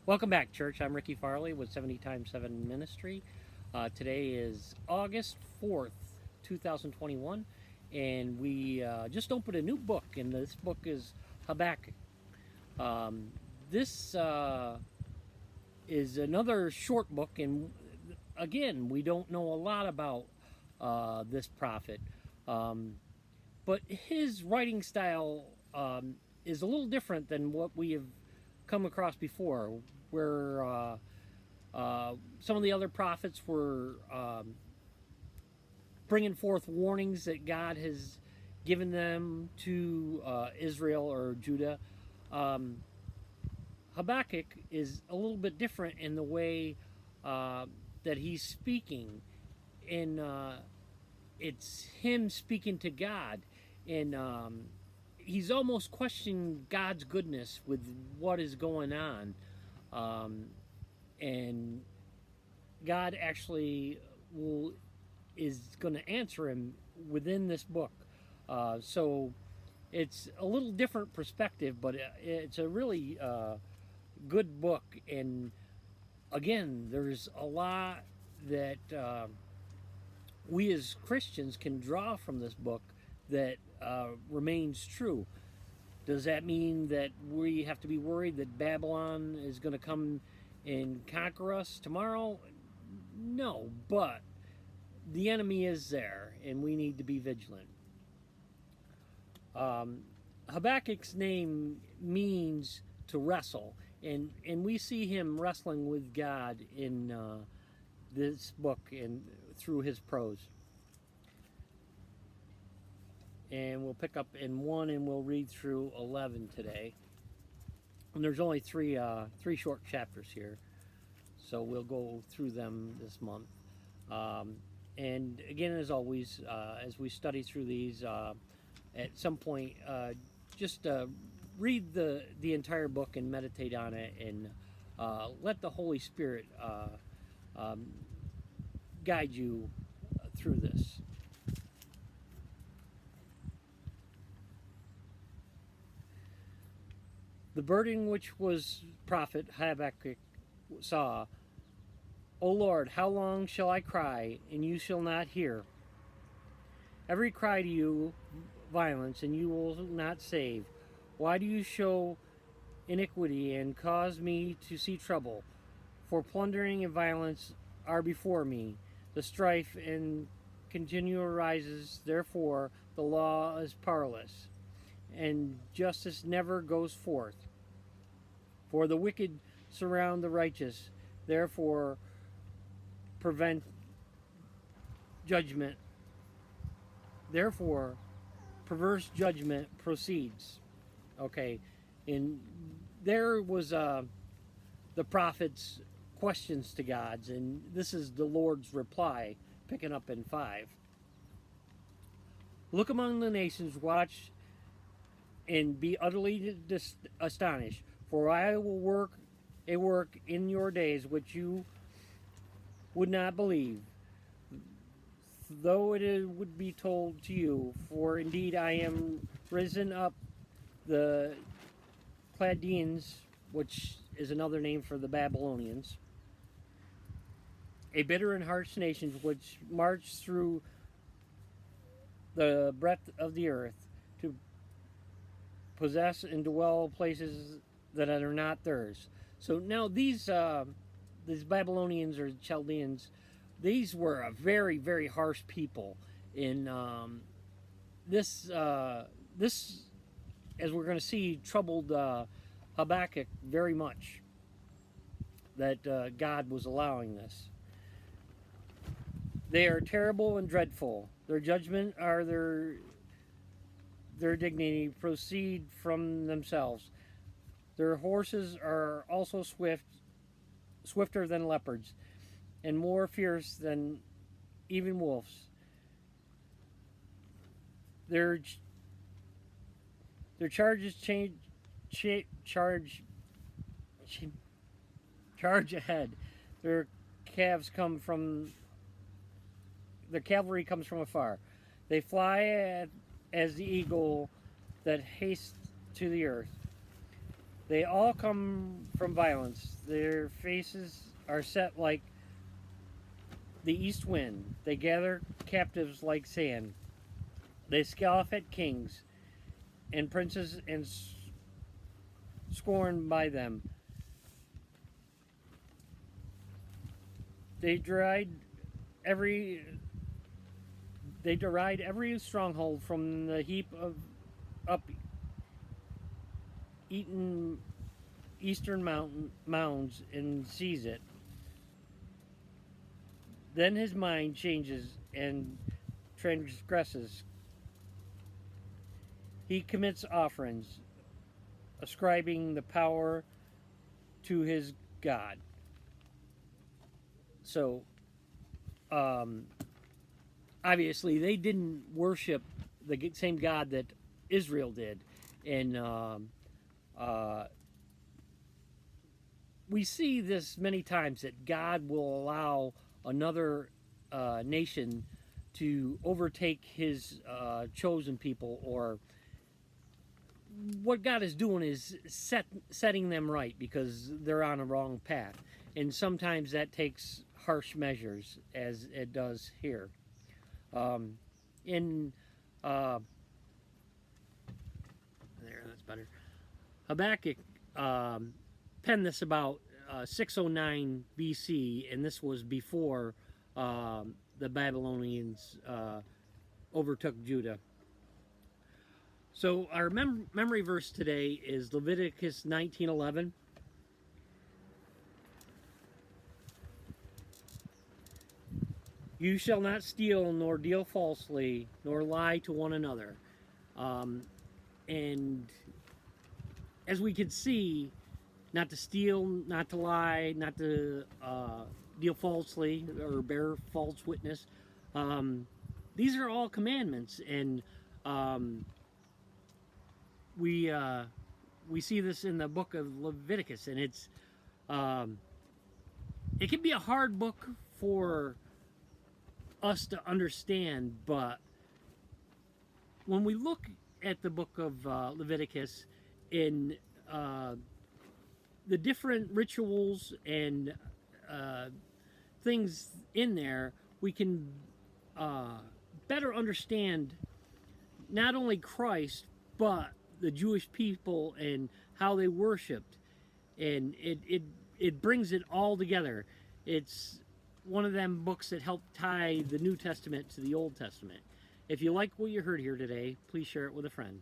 Welcome back, church. I'm Ricky Farley with 70 times 7 Ministry. Today is August 4th, 2021, and we just opened a new book, and this book is Habakkuk. This is another short book, and again, we don't know a lot about this prophet, um, but his writing style is a little different than what we have come across before, where some of the other prophets were bringing forth warnings that God has given them to Israel or Judah. Um, Habakkuk is a little bit different in the way uh, that he's speaking, and it's him speaking to God, and he's almost questioning God's goodness with what is going on, um, and God actually will is going to answer him within this book. So it's a little different perspective, but it's a really good book. And again, there's a lot that we as Christians can draw from this book that remains true. Does that mean that we have to be worried that Babylon is going to come and conquer us tomorrow? No, but the enemy is there, and we need to be vigilant. Um, Habakkuk's name means to wrestle, and we see him wrestling with God in this book and through his prose. And we'll pick up in 1, and we'll read through 11 today. And there's only three short chapters here, so we'll go through them this month. Um, and again, as always, as we study through these, at some point, just read the entire book and meditate on it, and let the Holy Spirit um, guide you through this. The burden which was prophet Habakkuk saw, O Lord, how long shall I cry, and you shall not hear? Every cry to you violence, and you will not save. Why do you show iniquity and cause me to see trouble? For plundering and violence are before me. The strife and continual rises, therefore the law is powerless, and justice never goes forth. For the wicked surround the righteous, therefore prevent judgment. Therefore, perverse judgment proceeds. Okay, and there was the prophet's questions to God's, and this is the Lord's reply, picking up in 5. Look among the nations, watch, and be utterly astonished, for I will work a work in your days which you would not believe, though it would be told to you. For indeed I am risen up the Chaldeans, which is another name for the Babylonians, a bitter and harsh nation which march through the breadth of the earth to possess and dwell places that are not theirs. So now these Babylonians or Chaldeans, these were a very, very harsh people. In this, as we're going to see, troubled Habakkuk very much. That God was allowing this. They are terrible and dreadful. Their judgment are their dignity proceed from themselves. Their horses are also swifter than leopards, and more fierce than even wolves. Their their charges charge ahead. Their calves come from their cavalry comes from afar. They fly as the eagle that hastes to the earth. They all come from violence. Their faces are set like the east wind. They gather captives like sand. They scoff at kings and princes and scorned by them. They deride every they deride every stronghold from the heap of up eaten eastern mounds and seize it. Then his mind changes and transgresses. He commits offerings, ascribing the power to his God. So, um, obviously, they didn't worship the same God that Israel did. And uh, we see this many times that God will allow another nation to overtake his chosen people, or what God is doing is setting them right because they're on a wrong path. And sometimes that takes harsh measures, as it does here. In there, that's better. Habakkuk penned this about 609 BC, and this was before the Babylonians overtook Judah. So our memory verse today is Leviticus 19:11. You shall not steal, nor deal falsely, nor lie to one another. And as we can see, not to steal, not to lie, not to deal falsely or bear false witness. These are all commandments, and we see this in the book of Leviticus, and it can be a hard book for us to understand, but when we look at the book of Leviticus in the different rituals and things in there, we can better understand not only Christ, but the Jewish people and how they worshipped. And it brings it all together. It's one of them books that help tie the New Testament to the Old Testament. If you like what you heard here today, please share it with a friend.